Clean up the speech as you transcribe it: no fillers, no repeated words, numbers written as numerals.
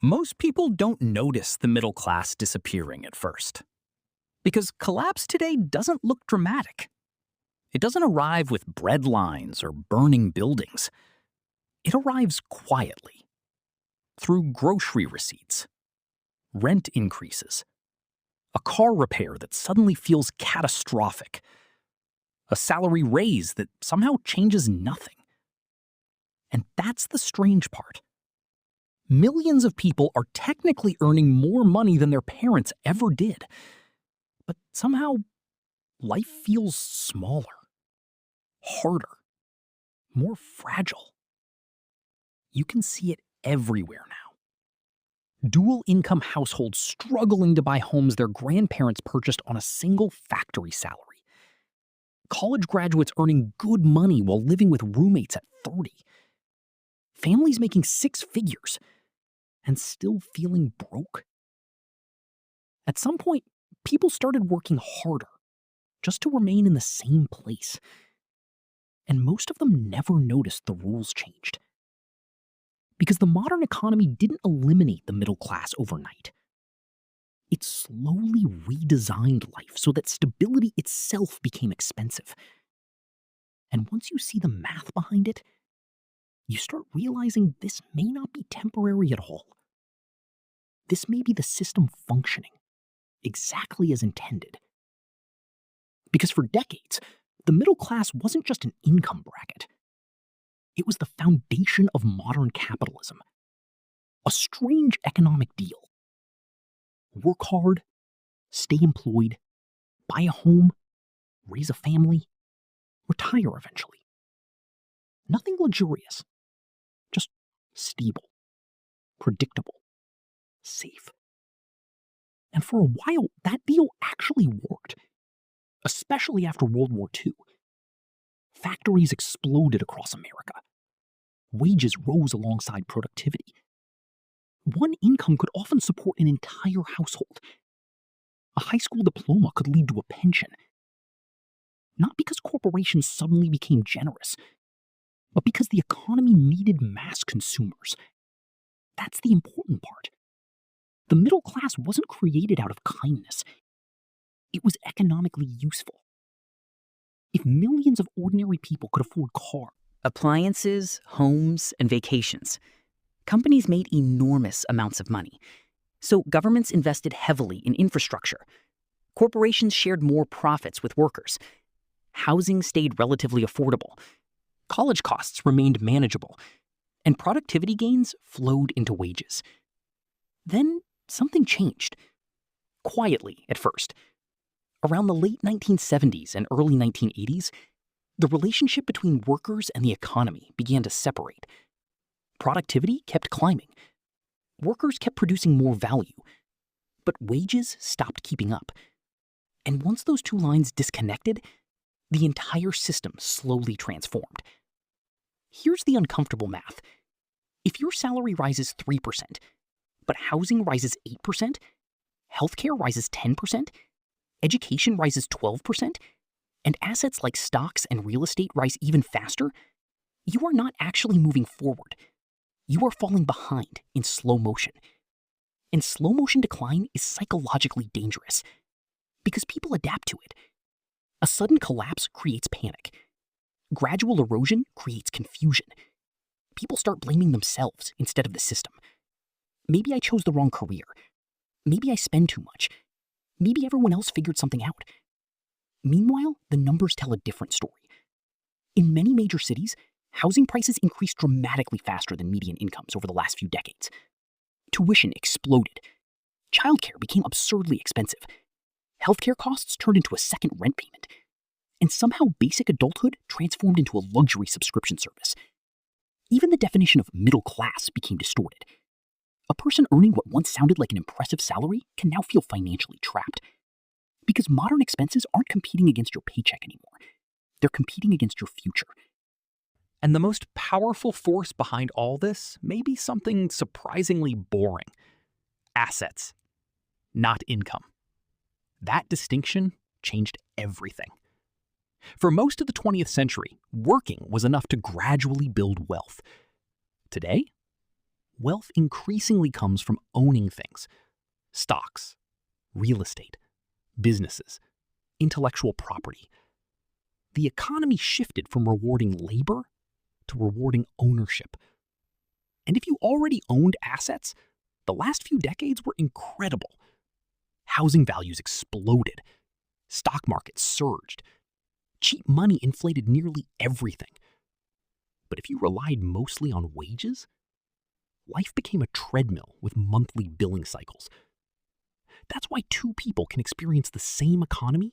Most people don't notice the middle class disappearing at first. Because collapse today doesn't look dramatic. It doesn't arrive with bread lines or burning buildings. It arrives quietly. Through grocery receipts, rent increases, a car repair that suddenly feels catastrophic, a salary raise that somehow changes nothing. And that's the strange part. Millions of people are technically earning more money than their parents ever did. But somehow, life feels smaller, harder, more fragile. You can see it everywhere now. Dual-income households struggling to buy homes their grandparents purchased on a single factory salary. College graduates earning good money while living with roommates at 30. Families making six figures and still feeling broke. At some point, people started working harder just to remain in the same place. And most of them never noticed the rules changed. Because the modern economy didn't eliminate the middle class overnight. It slowly redesigned life so that stability itself became expensive. And once you see the math behind it, you start realizing this may not be temporary at all. This may be the system functioning exactly as intended. Because for decades, the middle class wasn't just an income bracket. It was the foundation of modern capitalism. A strange economic deal. Work hard, stay employed, buy a home, raise a family, retire eventually. Nothing luxurious, just stable, predictable, safe. And for a while, that deal actually worked, especially after World War II. Factories exploded across America. Wages rose alongside productivity. One income could often support an entire household. A high school diploma could lead to a pension. Not because corporations suddenly became generous, but because the economy needed mass consumers. That's the important part. The middle class wasn't created out of kindness. It was economically useful. If millions of ordinary people could afford cars, appliances, homes, and vacations, companies made enormous amounts of money. So governments invested heavily in infrastructure. Corporations shared more profits with workers. Housing stayed relatively affordable. College costs remained manageable. And productivity gains flowed into wages. Then something changed. Quietly at first. Around the late 1970s and early 1980s, the relationship between workers and the economy began to separate. Productivity kept climbing. Workers kept producing more value. But wages stopped keeping up. And once those two lines disconnected, the entire system slowly transformed. Here's the uncomfortable math. If your salary rises 3%, but housing rises 8%, healthcare rises 10%, education rises 12%, and assets like stocks and real estate rise even faster, you are not actually moving forward. You are falling behind in slow motion. And slow motion decline is psychologically dangerous because people adapt to it. A sudden collapse creates panic. Gradual erosion creates confusion. People start blaming themselves instead of the system. Maybe I chose the wrong career. Maybe I spend too much. Maybe everyone else figured something out. Meanwhile, the numbers tell a different story. In many major cities, housing prices increased dramatically faster than median incomes over the last few decades. Tuition exploded. Childcare became absurdly expensive. Healthcare costs turned into a second rent payment. And somehow basic adulthood transformed into a luxury subscription service. Even the definition of middle class became distorted. A person earning what once sounded like an impressive salary can now feel financially trapped. Because modern expenses aren't competing against your paycheck anymore. They're competing against your future. And the most powerful force behind all this may be something surprisingly boring. Assets, not income. That distinction changed everything. For most of the 20th century, working was enough to gradually build wealth. Today, wealth increasingly comes from owning things: stocks, real estate, businesses, intellectual property. The economy shifted from rewarding labor to rewarding ownership. And if you already owned assets, the last few decades were incredible. Housing values exploded. Stock markets surged. Cheap money inflated nearly everything. But if you relied mostly on wages, life became a treadmill with monthly billing cycles. That's why two people can experience the same economy